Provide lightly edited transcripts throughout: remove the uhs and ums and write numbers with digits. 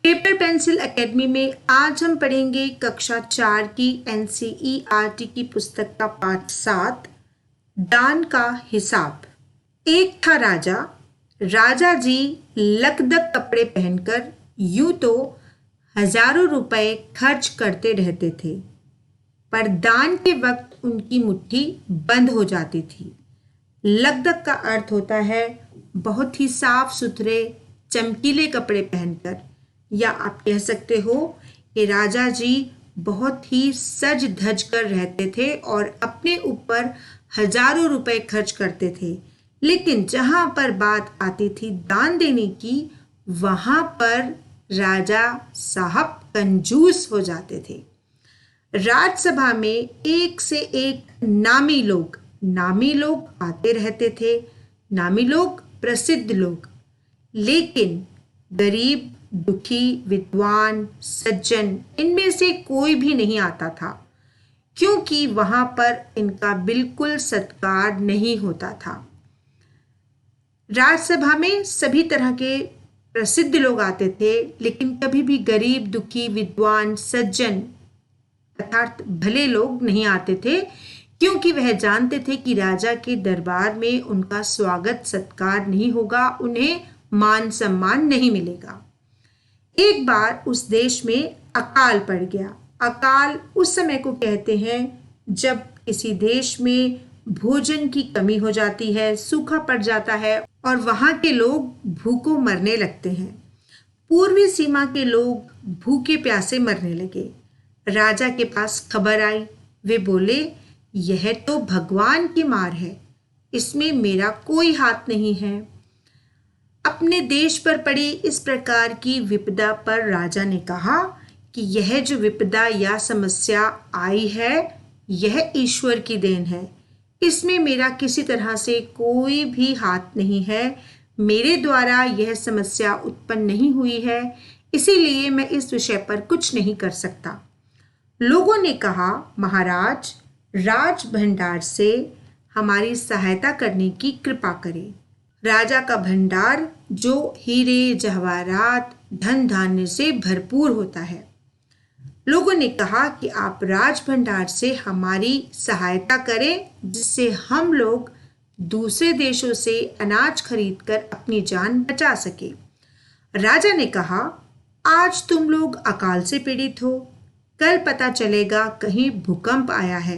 Paper pencil academy में आज हम पढ़ेंगे कक्षा 4 की एनसीईआरटी की पुस्तक का पाठ 7 दान का हिसाब। एक था राजा। राजा जी लकदक कपड़े पहनकर यूं तो हजारों रुपए खर्च करते रहते थे, पर दान के वक्त उनकी मुट्ठी बंद हो जाती थी। लकदक का अर्थ होता है बहुत ही साफ सुथरे चमकीले कपड़े पहनकर, या आप कह सकते हो कि राजा जी बहुत ही सज धज कर रहते थे और अपने ऊपर हजारों रुपए खर्च करते थे। लेकिन जहां पर बात आती थी दान देने की, वहां पर राजा साहब कंजूस हो जाते थे। राज्यसभा में एक से एक नामी लोग आते रहते थे। नामी लोग, प्रसिद्ध लोग। लेकिन गरीब, दुखी, विद्वान, सज्जन, इनमें से कोई भी नहीं आता था, क्योंकि वहां पर इनका बिल्कुल सत्कार नहीं होता था। राज्यसभा में सभी तरह के प्रसिद्ध लोग आते थे, लेकिन कभी भी गरीब, दुखी, विद्वान, सज्जन अर्थात भले लोग नहीं आते थे, क्योंकि वह जानते थे कि राजा के दरबार में उनका स्वागत सत्कार नहीं होगा, उन्हें मान सम्मान नहीं मिलेगा। एक बार उस देश में अकाल पड़ गया। अकाल उस समय को कहते हैं जब किसी देश में भोजन की कमी हो जाती है, सूखा पड़ जाता है और वहां के लोग भूखों मरने लगते हैं। पूर्वी सीमा के लोग भूखे प्यासे मरने लगे। राजा के पास खबर आई। वे बोले, यह तो भगवान की मार है, इसमें मेरा कोई हाथ नहीं है। अपने देश पर पड़ी इस प्रकार की विपदा पर राजा ने कहा कि यह जो विपदा या समस्या आई है, यह ईश्वर की देन है, इसमें मेरा किसी तरह से कोई भी हाथ नहीं है। मेरे द्वारा यह समस्या उत्पन्न नहीं हुई है, इसीलिए मैं इस विषय पर कुछ नहीं कर सकता। लोगों ने कहा, महाराज, राज भंडार से हमारी सहायता करने की कृपा करें। राजा का भंडार जो हीरे जवाहरात धन धान्य से भरपूर होता है। लोगों ने कहा कि आप राज भंडार से हमारी सहायता करें, जिससे हम लोग दूसरे देशों से अनाज खरीदकर अपनी जान बचा सके। राजा ने कहा, आज तुम लोग अकाल से पीड़ित हो, कल पता चलेगा कहीं भूकंप आया है,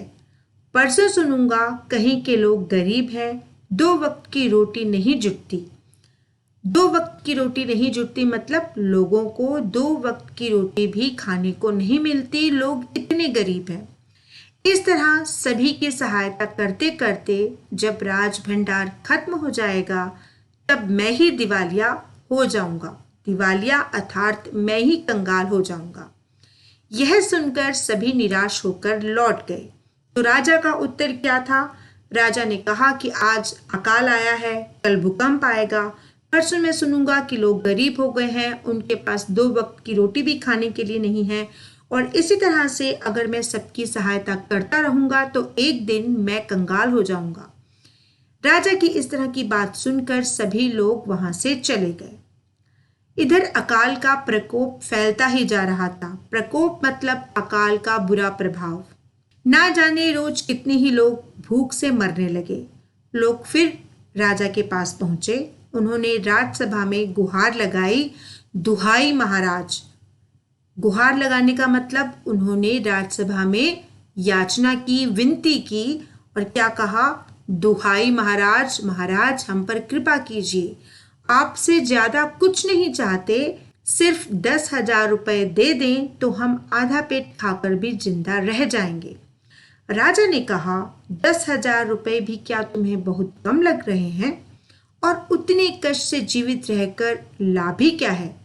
परसों सुनूंगा कहीं के लोग गरीब हैं, 2 वक्त की रोटी नहीं जुटती। 2 वक्त की रोटी नहीं जुटती मतलब लोगों को 2 वक्त की रोटी भी खाने को नहीं मिलती, लोग इतने गरीब हैं। इस तरह सभी की सहायता करते करते जब राज भंडार खत्म हो जाएगा, तब मैं ही दिवालिया हो जाऊंगा। दिवालिया अर्थात मैं ही कंगाल हो जाऊंगा। यह सुनकर सभी निराश होकर लौट गए। तो राजा का उत्तर क्या था? राजा ने कहा कि आज अकाल आया है, कल भूकंप आएगा, परसों मैं सुनूंगा कि लोग गरीब हो गए हैं, उनके पास 2 वक्त की रोटी भी खाने के लिए नहीं है, और इसी तरह से अगर मैं सबकी सहायता करता रहूंगा तो एक दिन मैं कंगाल हो जाऊंगा। राजा की इस तरह की बात सुनकर सभी लोग वहां से चले गए। इधर अकाल का प्रकोप फैलता ही जा रहा था। प्रकोप मतलब अकाल का बुरा प्रभाव। ना जाने रोज कितने ही लोग भूख से मरने लगे। लोग फिर राजा के पास पहुंचे। उन्होंने राज्यसभा में गुहार लगाई, दुहाई महाराज। गुहार लगाने का मतलब उन्होंने राज्यसभा में याचना की, विनती की, और क्या कहा? दुहाई महाराज, महाराज हम पर कृपा कीजिए, आपसे ज्यादा कुछ नहीं चाहते, सिर्फ 10,000 रुपए दे दें तो हम आधा पेट खाकर भी जिंदा रह जाएंगे। राजा ने कहा, 10,000 रुपए भी क्या तुम्हें बहुत कम लग रहे हैं? और उतने कष्ट से जीवित रहकर लाभ ही क्या है?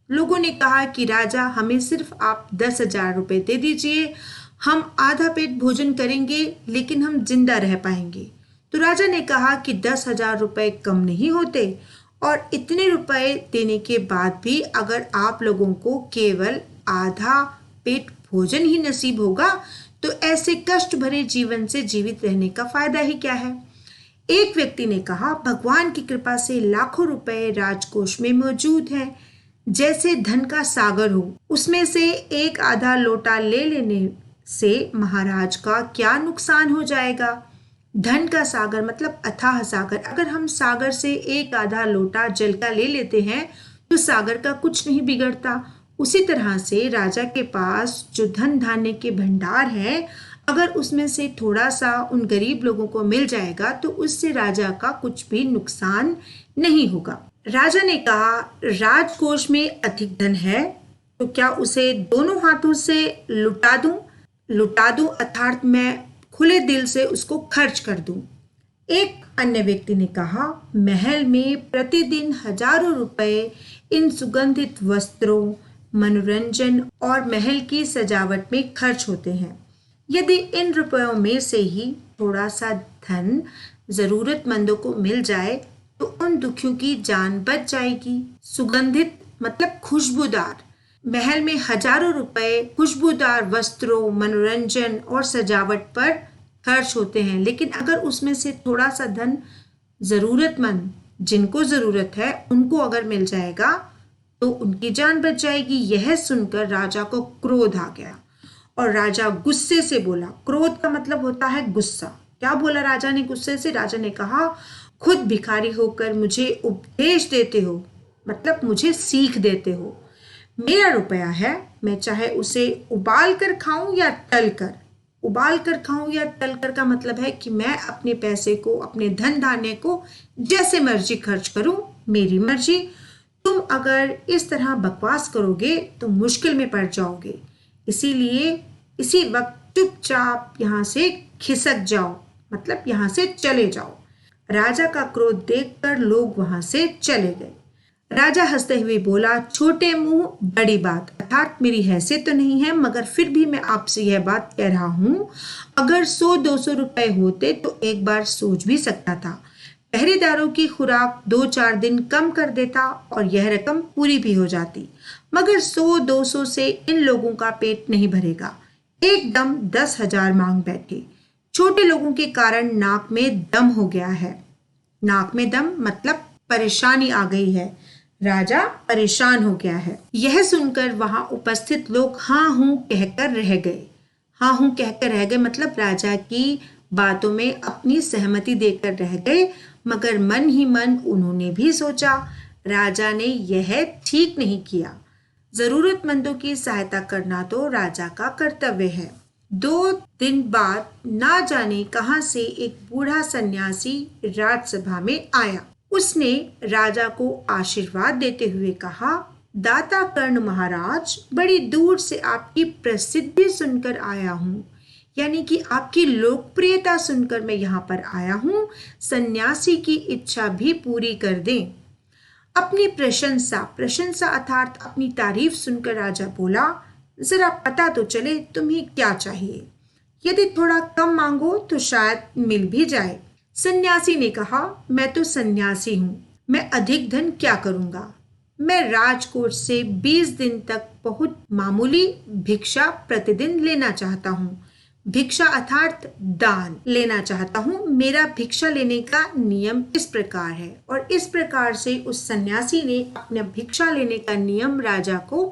लोगों ने कहा कि राजा, हमें सिर्फ आप 10,000 रुपए दे दीजिए, हम आधा पेट भोजन करेंगे लेकिन हम जिंदा रह पाएंगे। तो राजा ने कहा कि 10,000 रुपए कम नहीं होते, और इतने रुपए देने के बाद भी अगर आप लोगों को केवल आधा पेट भोजन ही नसीब होगा, तो ऐसे कष्ट भरे जीवन से जीवित रहने का फायदा ही क्या है? एक व्यक्ति ने कहा, भगवान की कृपा से लाखों रुपए राजकोष में मौजूद हैं, जैसे धन का सागर हो, उसमें से एक आधा लोटा ले लेने से महाराज का क्या नुकसान हो जाएगा। धन का सागर मतलब अथाह सागर। अगर हम सागर से एक आधा लोटा जल का ले लेते हैं तो सागर का कुछ नहीं बिगड़ता। उसी तरह से राजा के पास जो धन धान्य के भंडार है, अगर उसमें से थोड़ा सा उन गरीब लोगों को मिल जाएगा तो उससे राजा का कुछ भी नुकसान नहीं होगा। राजा ने कहा, राजकोष में अधिक धन है तो क्या उसे दोनों हाथों से लुटा दूं अर्थात मैं खुले दिल से उसको खर्च कर दूं। एक अन्य व्यक्ति ने कहा, महल में प्रतिदिन हजारों रुपए इन सुगंधित वस्त्रों, मनोरंजन और महल की सजावट में खर्च होते हैं। यदि इन रुपयों में से ही थोड़ा सा धन जरूरतमंदों को मिल जाए तो उन दुखियों की जान बच जाएगी। सुगंधित मतलब खुशबूदार। महल में हजारों रुपए खुशबूदार वस्त्रों, मनोरंजन और सजावट पर खर्च होते हैं, लेकिन अगर उसमें से थोड़ा सा धन जरूरतमंद जिनको जरूरत है उनको अगर मिल जाएगा तो उनकी जान बच जाएगी। यह सुनकर राजा को क्रोध आ गया और राजा गुस्से से बोला। क्रोध का मतलब होता है गुस्सा। क्या बोला राजा ने गुस्से से? राजा ने कहा, खुद भिखारी होकर मुझे उपदेश देते हो, मतलब मुझे सीख देते हो। मेरा रुपया है, मैं चाहे उसे उबाल कर खाऊं या तल कर। उबाल कर खाऊं या तल कर का मतलब है कि मैं अपने पैसे को, अपने धन धान्य को जैसे मर्जी खर्च करूं, मेरी मर्जी। तुम अगर इस तरह बकवास करोगे तो मुश्किल में पड़ जाओगे। इसीलिए इसी वक्त चुपचाप यहाँ से खिसक जाओ, मतलब यहाँ से चले जाओ। राजा का क्रोध देखकर लोग वहां से चले गए। राजा हंसते हुए बोला, छोटे मुंह बड़ी बात, अर्थात मेरी हैसियत तो नहीं है मगर फिर भी मैं आपसे यह बात कह रहा हूं, अगर 100-200 रुपए होते तो एक बार सोच भी सकता था। पहरेदारों की खुराक 2-4 दिन कम कर देता और यह रकम पूरी भी हो जाती, मगर 100-200 से इन लोगों का पेट नहीं भरेगा। एकदम 10,000 मांग बैठे। छोटे लोगों के कारण नाक में दम हो गया है। नाक में दम मतलब परेशानी आ गई है। राजा परेशान हो गया है। यह सुनकर वहां उपस्थित लोग हाँ हूं कहकर रह गए। हाँ हूं कहकर रह गए मतलब राजा की बातों में अपनी सहमति देकर रह गए, मगर मन ही मन उन्होंने भी सोचा, राजा ने यह ठीक नहीं किया। जरूरतमंदों की सहायता करना तो राजा का कर्तव्य है। 2 दिन बाद ना जाने कहां से एक बूढ़ा सन्यासी राजसभा में आया। उसने राजा को आशीर्वाद देते हुए कहा, दाता कर्ण महाराज, बड़ी दूर से आपकी प्रसिद्धि सुनकर आया हूँ, यानी कि आपकी लोकप्रियता सुनकर मैं यहाँ पर आया हूँ। सन्यासी की इच्छा भी पूरी कर दें। अपनी प्रशंसा अर्थात अपनी तारीफ सुनकर राजा बोला, जरा पता तो चले तुम्हें क्या चाहिए। यदि थोड़ा कम मांगो तो शायद मिल भी जाए। सन्यासी ने कहा, मैं तो सन्यासी हूं, मैं अधिक धन क्या करूंगा। मैं राजकोट से 20 दिन तक बहुत मामूली भिक्षा प्रतिदिन लेना चाहता हूँ। भिक्षा अर्थात दान लेना चाहता हूँ। मेरा भिक्षा लेने का नियम इस प्रकार है। और इस प्रकार से उस सन्यासी ने अपना भिक्षा लेने का नियम राजा को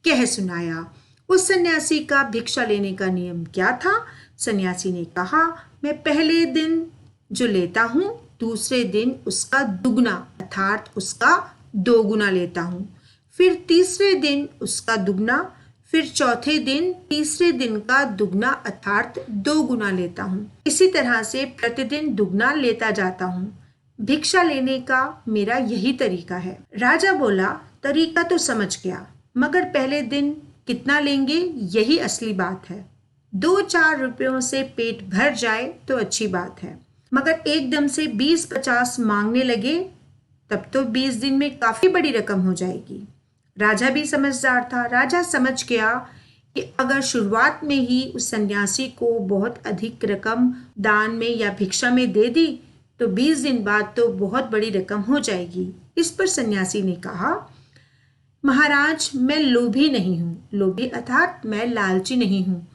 कह सुनाया। उस सन्यासी का भिक्षा लेने का नियम क्या था? सन्यासी ने कहा, मैं पहले दिन जो लेता हूँ दूसरे दिन उसका दुगना अर्थात उसका 2 गुना लेता हूँ, फिर तीसरे दिन उसका दुगना, फिर चौथे दिन तीसरे दिन का दुगना अर्थात 2 गुना लेता हूँ। इसी तरह से प्रतिदिन दुगना लेता जाता हूँ। भिक्षा लेने का मेरा यही तरीका है। राजा बोला, तरीका तो समझ गया, मगर पहले दिन कितना लेंगे यही असली बात है। 2-4 रुपयों से पेट भर जाए तो अच्छी बात है, मगर एकदम से 20-50 मांगने लगे तब तो 20 दिन में काफी बड़ी रकम हो जाएगी। राजा भी समझदार था। राजा समझ गया कि अगर शुरुआत में ही उस सन्यासी को बहुत अधिक रकम दान में या भिक्षा में दे दी तो 20 दिन बाद तो बहुत बड़ी रकम हो जाएगी। इस पर सन्यासी ने कहा, महाराज, मैं लोभी नहीं हूँ। लोभी अर्थात मैं लालची नहीं हूँ।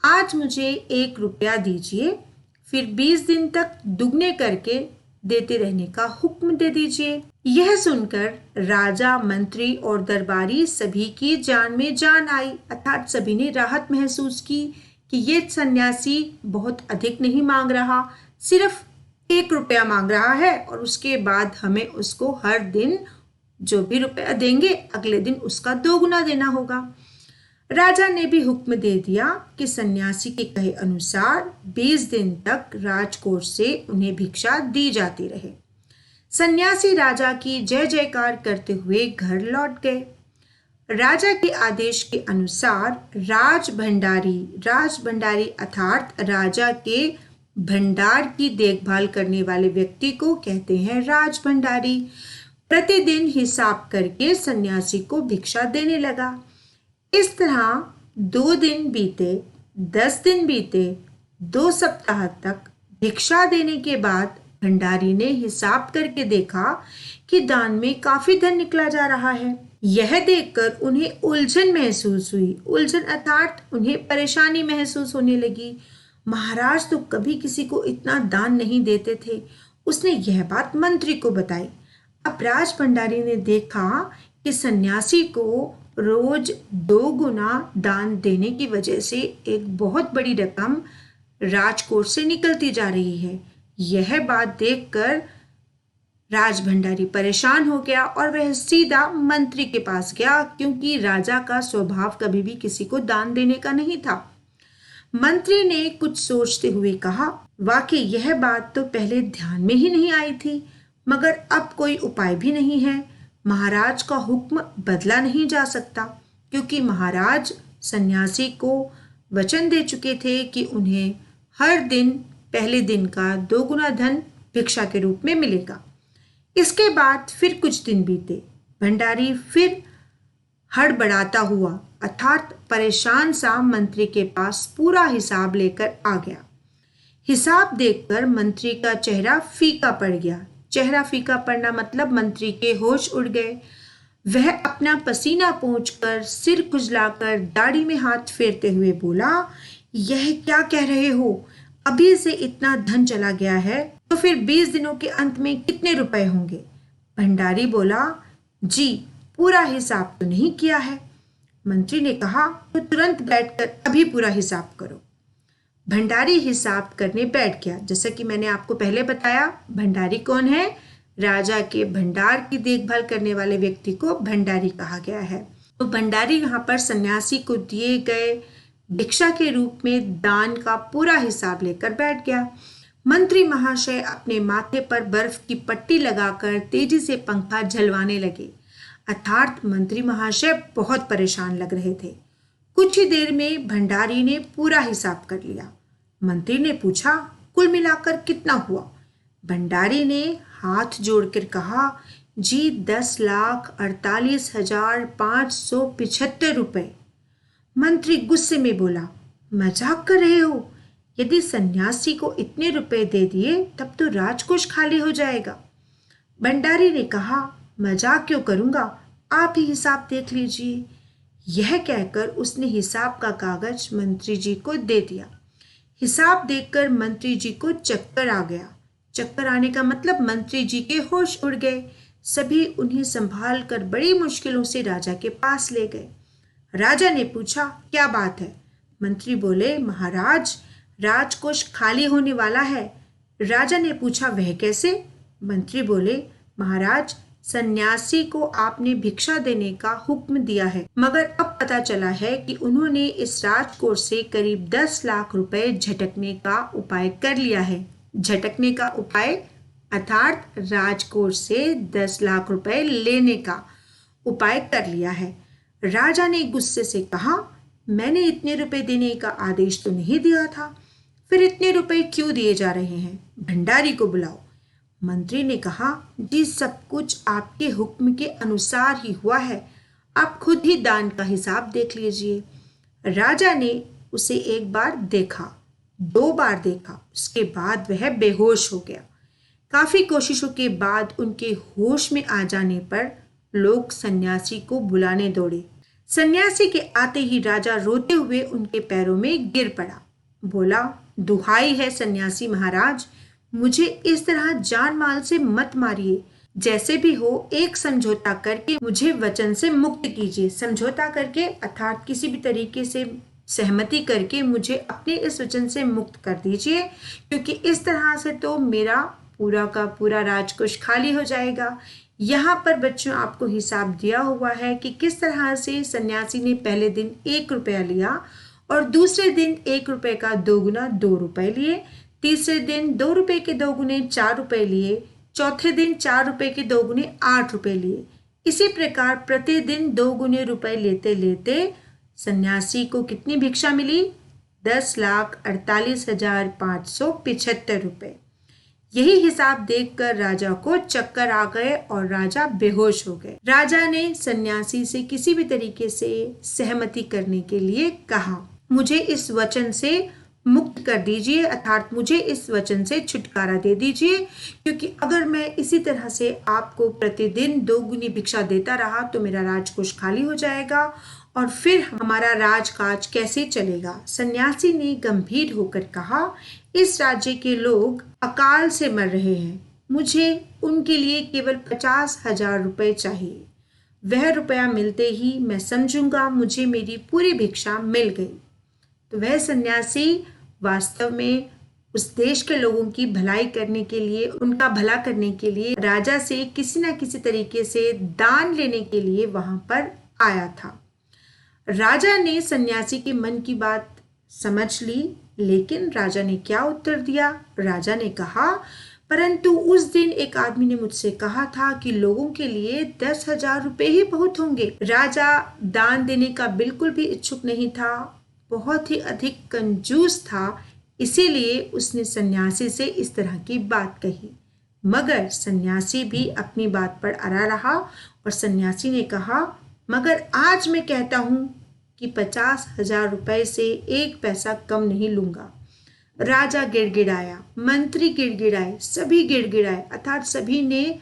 आज मुझे 1 रुपया दीजिए, फिर 20 दिन तक दुगने करके देते रहने का हुक्म दे दीजिए। यह सुनकर राजा, मंत्री और दरबारी सभी की जान में जान आई, अर्थात सभी ने राहत महसूस की कि ये सन्यासी बहुत अधिक नहीं मांग रहा, सिर्फ 1 रुपया मांग रहा है और उसके बाद हमें उसको हर दिन जो भी रुपया देंगे अगले दिन उसका 2 गुना देना होगा। राजा ने भी हुक्म दे दिया कि सन्यासी के कहे अनुसार 20 दिन तक राजकोष से उन्हें भिक्षा दी जाती रहे। सन्यासी राजा की जय जयकार करते हुए घर लौट गए। राजा के आदेश के अनुसार राज भंडारी अर्थात राजा के भंडार की देखभाल करने वाले व्यक्ति को कहते हैं राज भंडारी, प्रतिदिन हिसाब करके सन्यासी को भिक्षा देने लगा। इस तरह 2 दिन बीते, 10 दिन बीते, 2 सप्ताह तक भिक्षा देने के बाद भंडारी ने हिसाब करके देखा कि दान में काफी धन निकला जा रहा है। यह देखकर उन्हें उलझन महसूस हुई। उलझन अर्थात उन्हें परेशानी महसूस होने लगी। महाराज तो कभी किसी को इतना दान नहीं देते थे। उसने यह बात मंत्री को बताई। अब राज भंडारी ने देखा कि सन्यासी को रोज 2 गुना दान देने की वजह से एक बहुत बड़ी रकम राजकोष से निकलती जा रही है। यह बात देखकर राज भंडारी परेशान हो गया और वह सीधा मंत्री के पास गया, क्योंकि राजा का स्वभाव कभी भी किसी को दान देने का नहीं था। मंत्री ने कुछ सोचते हुए कहा, वाकई यह बात तो पहले ध्यान में ही नहीं आई थी, मगर अब कोई उपाय भी नहीं है। महाराज का हुक्म बदला नहीं जा सकता, क्योंकि महाराज सन्यासी को वचन दे चुके थे कि उन्हें हर दिन पहले दिन का 2 गुना धन भिक्षा के रूप में मिलेगा। इसके बाद फिर कुछ दिन बीते। भंडारी फिर हड़बड़ाता हुआ अर्थात परेशान सा मंत्री के पास पूरा हिसाब लेकर आ गया। हिसाब देखकर मंत्री का चेहरा फीका पड़ गया। चेहरा फीका पड़ना मतलब मंत्री के होश उड़ गए। वह अपना पसीना पोंछकर, सिर खुजलाकर, दाढ़ी में हाथ फेरते हुए बोला, यह क्या कह रहे हो? अभी से इतना धन चला गया है तो फिर 20 दिनों के अंत में कितने रुपए होंगे? भंडारी बोला, जी पूरा हिसाब तो नहीं किया है। मंत्री ने कहा, तो तुरंत बैठकर अभी पूरा हिसाब करो। भंडारी हिसाब करने बैठ गया। जैसा कि मैंने आपको पहले बताया, भंडारी कौन है? राजा के भंडार की देखभाल करने वाले व्यक्ति को भंडारी कहा गया है। तो भंडारी यहाँ पर सन्यासी को दिए गए भिक्षा के रूप में दान का पूरा हिसाब लेकर बैठ गया। मंत्री महाशय अपने माथे पर बर्फ की पट्टी लगाकर तेजी से पंखा झलवाने लगे, अर्थात मंत्री महाशय बहुत परेशान लग रहे थे। कुछ ही देर में भंडारी ने पूरा हिसाब कर लिया। मंत्री ने पूछा, कुल मिलाकर कितना हुआ? भंडारी ने हाथ जोड़कर कहा, जी 10,48,575 रुपए। मंत्री गुस्से में बोला, मजाक कर रहे हो? यदि सन्यासी को इतने रुपए दे दिए तब तो राजकोष खाली हो जाएगा। भंडारी ने कहा, मजाक क्यों करूंगा, आप ही हिसाब देख लीजिए। यह कहकर उसने हिसाब का कागज मंत्री जी को दे दिया। हिसाब देखकर मंत्री जी को चक्कर आ गया। चक्कर आने का मतलब मंत्री जी के होश उड़ गए। सभी उन्हें संभाल कर बड़ी मुश्किलों से राजा के पास ले गए। राजा ने पूछा, क्या बात है? मंत्री बोले, महाराज राजकोष खाली होने वाला है। राजा ने पूछा, वह कैसे? मंत्री बोले, महाराज सन्यासी को आपने भिक्षा देने का हुक्म दिया है, मगर अब पता चला है कि उन्होंने इस राजकोष से करीब 10 लाख रुपए झटकने का उपाय कर लिया है। झटकने का उपाय अर्थात राजकोष से 10 लाख रुपए लेने का उपाय कर लिया है। राजा ने गुस्से से कहा, मैंने इतने रुपए देने का आदेश तो नहीं दिया था, फिर इतने रुपए क्यों दिए जा रहे हैं? भंडारी को बुलाओ। मंत्री ने कहा, जी सब कुछ आपके हुक्म के अनुसार ही हुआ है, आप खुद ही दान का हिसाब देख लीजिए। राजा ने उसे एक बार देखा, 2 बार देखा, उसके बाद वह बेहोश हो गया। काफी कोशिशों के बाद उनके होश में आ जाने पर लोग सन्यासी को बुलाने दौड़े। सन्यासी के आते ही राजा रोते हुए उनके पैरों में गिर पड़ा। बोला, दुहाई है सन्यासी महाराज, मुझे इस तरह जान माल से मत मारिए। जैसे भी हो एक समझौता करके मुझे वचन से मुक्त कीजिए। समझौता करके अर्थात किसी भी तरीके से सहमति करके मुझे अपने इस वचन से मुक्त कर दीजिए, क्योंकि इस तरह से तो मेरा पूरा का पूरा राजकोष खाली हो जाएगा। यहाँ पर बच्चों आपको हिसाब दिया हुआ है कि किस तरह से सन्यासी ने पहले दिन 1 रुपया लिया और दूसरे दिन 1 रुपये का 2 गुना 2 रुपये लिए, तीसरे दिन 2 रुपये के 2 गुने 4 रुपये लिए, चौथे दिन 4 रुपये के 2 गुने 8 रुपये लिए। इसी प्रकार प्रतिदिन 2 गुने रुपए लेते लेते सन्यासी को कितनी भिक्षा मिली? 10,48,575 रुपए। यही हिसाब देखकर राजा को चक्कर आ गए और राजा बेहोश हो गए। राजा ने सन्यासी से किसी भी तरीके से सहमति करने के लिए कहा, मुझे इस वचन से मुक्त कर दीजिए, अर्थात मुझे इस वचन से छुटकारा दे दीजिए, क्योंकि अगर मैं इसी तरह से आपको प्रतिदिन 2 गुनी भिक्षा देता रहा तो मेरा राजकोष खाली हो जाएगा और फिर हमारा राजकाज कैसे चलेगा। सन्यासी ने गंभीर होकर कहा, इस राज्य के लोग अकाल से मर रहे हैं, मुझे उनके लिए केवल 50,000 रुपए चाहिए। वह रुपया मिलते ही मैं समझूंगा मुझे मेरी पूरी भिक्षा मिल गई। तो वह सन्यासी वास्तव में उस देश के लोगों की भलाई करने के लिए, उनका भला करने के लिए राजा से किसी न किसी तरीके से दान लेने के लिए वहां पर आया था। राजा ने सन्यासी के मन की बात समझ ली, लेकिन राजा ने क्या उत्तर दिया? राजा ने कहा, परंतु उस दिन एक आदमी ने मुझसे कहा था कि लोगों के लिए 10,000 रुपए ही बहुत होंगे। राजा दान देने का बिल्कुल भी इच्छुक नहीं था, बहुत ही अधिक कंजूस था, इसीलिए उसने सन्यासी से इस तरह की बात कही। मगर सन्यासी भी अपनी बात पर अड़ा रहा और सन्यासी ने कहा, मगर आज मैं कहता हूं कि 50,000 रुपए से 1 पैसा कम नहीं लूंगा। राजा गिड़गिड़ाया, मंत्री गिड़गिड़ाए, सभी गिड़गिड़ाए, अर्थात सभी ने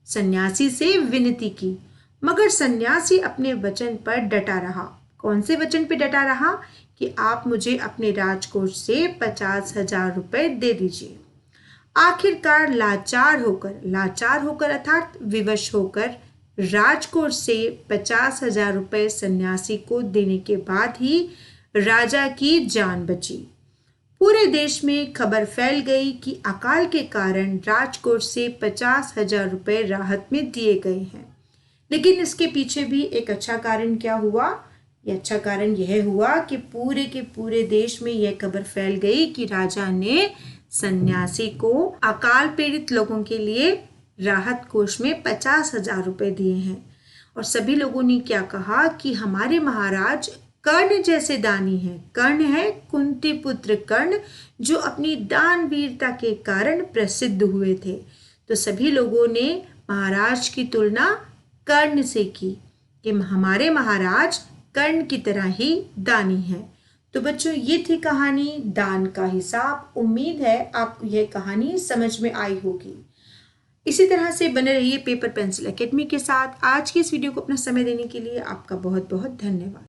सन्यासी से विनती की, मगर सन्यासी अपने वचन पर डटा रहा। कौन से वचन पे डटा रहा? कि आप मुझे अपने राजकोष से 50,000 रुपए दे दीजिए। आखिरकार लाचार होकर अर्थात विवश होकर राजकोष से 50,000 रुपए सन्यासी को देने के बाद ही राजा की जान बची। पूरे देश में खबर फैल गई कि अकाल के कारण राजकोष से 50,000 रुपए राहत में दिए गए हैं। लेकिन इसके पीछे भी एक अच्छा कारण क्या हुआ? ये अच्छा कारण यह हुआ कि पूरे के पूरे देश में यह खबर फैल गई कि राजा ने सन्यासी को अकाल पीड़ित लोगों के लिए राहत कोष में 50,000 रुपए दिए हैं। और सभी लोगों ने क्या कहा कि हमारे महाराज कर्ण जैसे दानी हैं। कर्ण है कुंती पुत्र कर्ण, जो अपनी दान वीरता के कारण प्रसिद्ध हुए थे। तो सभी लोगों ने महाराज की तुलना कर्ण से की कि हमारे महाराज कर्ण की तरह ही दानी है। तो बच्चों, ये थी कहानी दान का हिसाब। उम्मीद है आपको यह कहानी समझ में आई होगी। इसी तरह से बने रहिए पेपर पेंसिल एकेडमी के साथ। आज की इस वीडियो को अपना समय देने के लिए आपका बहुत बहुत धन्यवाद।